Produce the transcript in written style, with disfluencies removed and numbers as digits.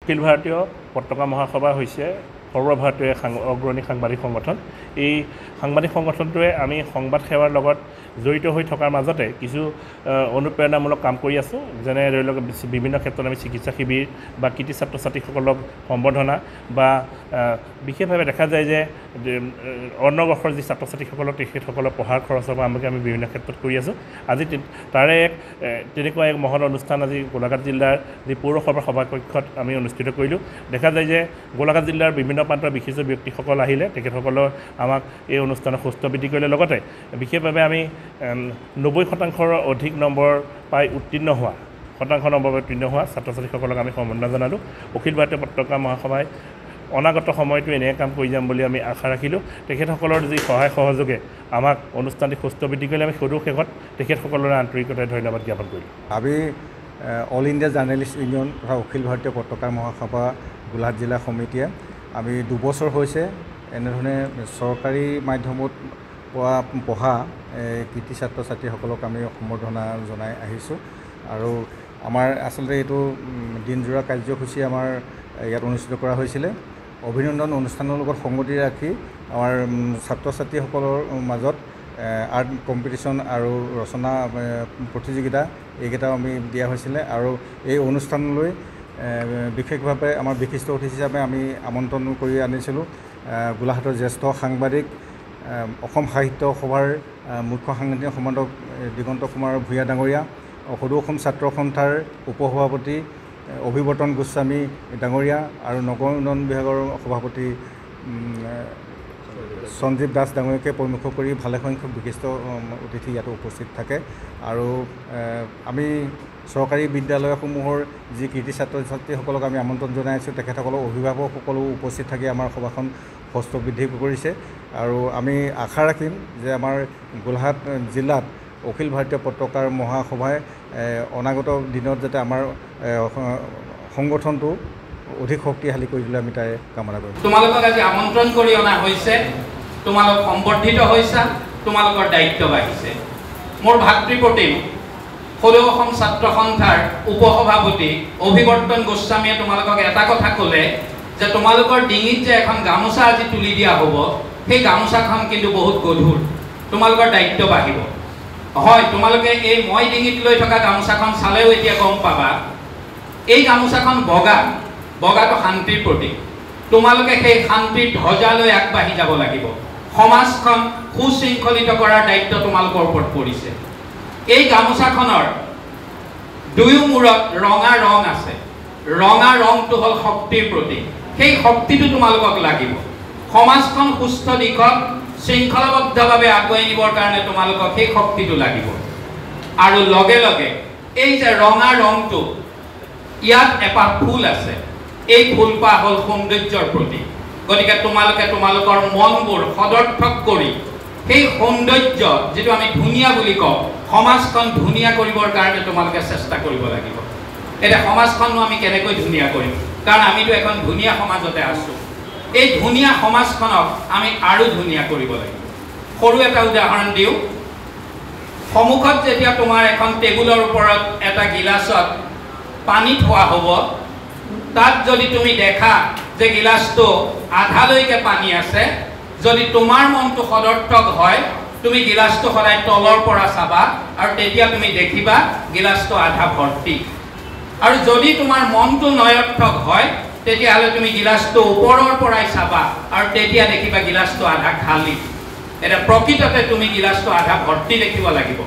অখিল ভাৰতীয় পতাকা মহাসভা হৈছে সৰ্বভাৰতীয় অগ্ৰণী সাংবাদিক সংগঠন। এই সাংবাদিক সংগঠনটোৱে আমি সংবাদ সেৱাৰ লগত জড়িত হৈ থকাৰ মাজতে কিছু অনুপ্ৰেৰণামূলক কাম কৰি আছোঁ। যেনে ধৰি লওক বিভিন্ন ক্ষেত্ৰত আমি চিকিৎসা শিবিৰ বা কৃতি ছাত্ৰ ছাত্ৰীসকলক সম্বৰ্ধনা বা বিশেষভাৱে দেখা যায় যে অন্নবৰ্ষৰ যি ছাত্ৰ ছাত্ৰীসকলক তেখেতসকলৰ পঢ়াৰ খৰচৰ পৰা আমি বিভিন্ন ক্ষেত্ৰত কৰি আছোঁ। আজি তাৰে তেনেকুৱা এক মহৎ অনুষ্ঠান আজি গোলাঘাট জিলাৰ যি পৌৰসভাৰ সভাকক্ষত আমি অনুষ্ঠিত কৰিলোঁ। দেখা যায় যে গোলাঘাট জিলাৰ বিভিন্ন প্ৰান্তৰ বিশিষ্ট ব্যক্তিসকল আহিলে, তেখেতসকলৰ আমাক এই অনুষ্ঠানত সুস্থ বৃদ্ধি কৰিলে। লগতে বিশেষভাৱে আমি 90% অধিক নম্বৰ পাই উত্তীৰ্ণ হোৱা ছাত্ৰ ছাত্ৰীসকলক আমি সম্বৰ্ধনা জনালোঁ। অখিল ভাৰতীয় পতাকা মহাসভাই অনাগত সময়টো এনে কাম কৰি যাম বুলি আমি আশা ৰাখিলোঁ। তেখেতসকলৰ যি সহায় সহযোগে আমাক অনুষ্ঠানটি সুস্থ বৃদ্ধি কৰিলে, আমি সদৌ শেষত তেখেতসকললৈ আন্তৰিকতাৰে ধন্যবাদ জ্ঞাপন কৰিলোঁ। আমি অল ইণ্ডিয়া জাৰ্নেলিষ্ট ইউনিয়ন তথা অখিল ভাৰতীয় পতাকা মহাসভা গোলাঘাট জিলা সমিতিয়ে আমি 2 বছৰ হৈছে এনেধৰণে চৰকাৰী মাধ্যমত পঢ়া কৃতি ছাত্ৰ ছাত্ৰীসকলক আমি সম্বৰ্ধনা জনাই আহিছোঁ। আৰু আমাৰ আচলতে এইটো দিনজোৰা কাৰ্যসূচী আমাৰ ইয়াত অনুষ্ঠিত কৰা হৈছিলে। অভিনন্দন অনুষ্ঠানৰ লগত সংগতি ৰাখি আমাৰ ছাত্ৰ ছাত্ৰীসকলৰ মাজত আৰ্ট কম্পিটিশ্যন আৰু ৰচনা প্ৰতিযোগিতা এইকেইটাও আমি দিয়া হৈছিলে। আৰু এই অনুষ্ঠানলৈ বিশেষভাৱে আমাৰ বিশিষ্ট অতিথি হিচাপে আমি আমন্ত্ৰণ কৰি আনিছিলোঁ গোলাঘাটৰ জ্যেষ্ঠ সাংবাদিক, অসম সাহিত্য সভাৰ মুখ্য সাংবাদিক সম্পাদক দিগন্ত কুমাৰ ভূঞা ডাঙৰীয়া, সদৌ অসম ছাত্ৰ সন্থাৰ উপসভাপতি অভিৱৰ্তন গোস্বামী ডাঙৰীয়া আৰু নগৰ উন্নয়ন বিভাগৰ সভাপতি সঞ্জীৱ দাস ডাঙৰীয়াকে প্ৰমুখ কৰি ভালেসংখ্যক বিশিষ্ট অতিথি ইয়াত উপস্থিত থাকে। আৰু আমি চৰকাৰী বিদ্যালয়সমূহৰ যি কৃতি ছাত্ৰ ছাত্ৰীসকলক আমি আমন্ত্ৰণ জনাইছোঁ, তেখেতসকলৰ অভিভাৱকসকলো উপস্থিত থাকি আমাৰ সভাখন সুস্থ বৃদ্ধি কৰিছে। আৰু আমি আশা ৰাখিম যে আমাৰ গোলাঘাট জিলাত অখিল ভাৰতীয় পতাকাৰ মহাসভাই অনাগত দিনত যাতে আমাৰ সংগঠনটো অধিক শক্তিশালী কৰিবলৈ আমি তাই কামনা কৰিম। তোমালোকক আজি আমন্ত্ৰণ কৰি অনা হৈছে, তোমালোক সম্বৰ্ধিত হৈছা, তোমালোকৰ দায়িত্ব বাঢ়িছে। মোৰ ভাতৃপ্ৰতিম সদৌ অসম ছাত্ৰ সন্থাৰ উপসভাপতি অভিৱৰ্তন গোস্বামীয়ে তোমালোকক এটা কথা ক'লে যে তোমালোকৰ ডিঙিত যে এখন গামোচা আজি তুলি দিয়া হ'ব, সেই গামোচাখন কিন্তু বহুত গধুৰ, তোমালোকৰ দায়িত্ব বাঢ়িব। হয়, তোমালোকে এই মই ডিঙিত লৈ থকা গামোচাখন চালেও এতিয়া গম পাবা এই গামোচাখন বগাটো শান্তিৰ প্ৰতীক। তোমালোকে সেই শান্তিৰ ধ্বজা লৈ আগবাঢ়ি যাব লাগিব। সমাজখন সুশৃংখলিত কৰাৰ দায়িত্ব তোমালোকৰ ওপৰত পৰিছে। এই গামোচাখনৰ দুয়ো মূৰত ৰঙা ৰং আছে। ৰঙা ৰংটো হ'ল শক্তিৰ প্ৰতীক। সেই শক্তিটো তোমালোকক লাগিব। সমাজখন সুস্থ দিশত শৃংখলাবদ্ধভাৱে আগুৱাই নিবৰ কাৰণে তোমালোকক সেই শক্তিটো লাগিব। আৰু লগে লগে এই যে ৰঙা ৰংটো, ইয়াত এপাহ ফুল আছে, এই ফুলপাহ হ'ল সৌন্দৰ্যৰ প্ৰতীক। গতিকে তোমালোকে তোমালোকৰ মনবোৰ সদৰ্থক কৰি সেই সৌন্দৰ্য যিটো আমি ধুনীয়া বুলি কওঁ, সমাজখন ধুনীয়া কৰিবৰ কাৰণে তোমালোকে চেষ্টা কৰিব লাগিব। এতিয়া সমাজখনো আমি কেনেকৈ ধুনীয়া কৰিম, কাৰণ আমিতো এখন ধুনীয়া সমাজতে আছোঁ। এই ধুনীয়া সমাজখনক আমি আৰু ধুনীয়া কৰিব লাগিব। সৰু এটা উদাহৰণ দিওঁ। সন্মুখত যেতিয়া তোমাৰ এখন টেবুলৰ ওপৰত এটা গিলাচত পানী থোৱা হ'ব, তাত যদি তুমি দেখা যে গিলাচটো আধালৈকে পানী আছে, যদি তোমাৰ মনটো সদৰ্থক হয়, তুমি গিলাচটো সদায় তলৰ পৰা চাবা আৰু তেতিয়া তুমি দেখিবা গিলাচটো আধা ভৰ্তি। আৰু যদি তোমাৰ মনটো নয়ৰ্থক হয়, তেতিয়াহ'লে তুমি গিলাচটো ওপৰৰ পৰাই চাবা আৰু তেতিয়া দেখিবা গিলাচটো আধা খালী। এতিয়া প্ৰকৃততে তুমি গিলাচটো আধা ভৰ্তি দেখিব লাগিব।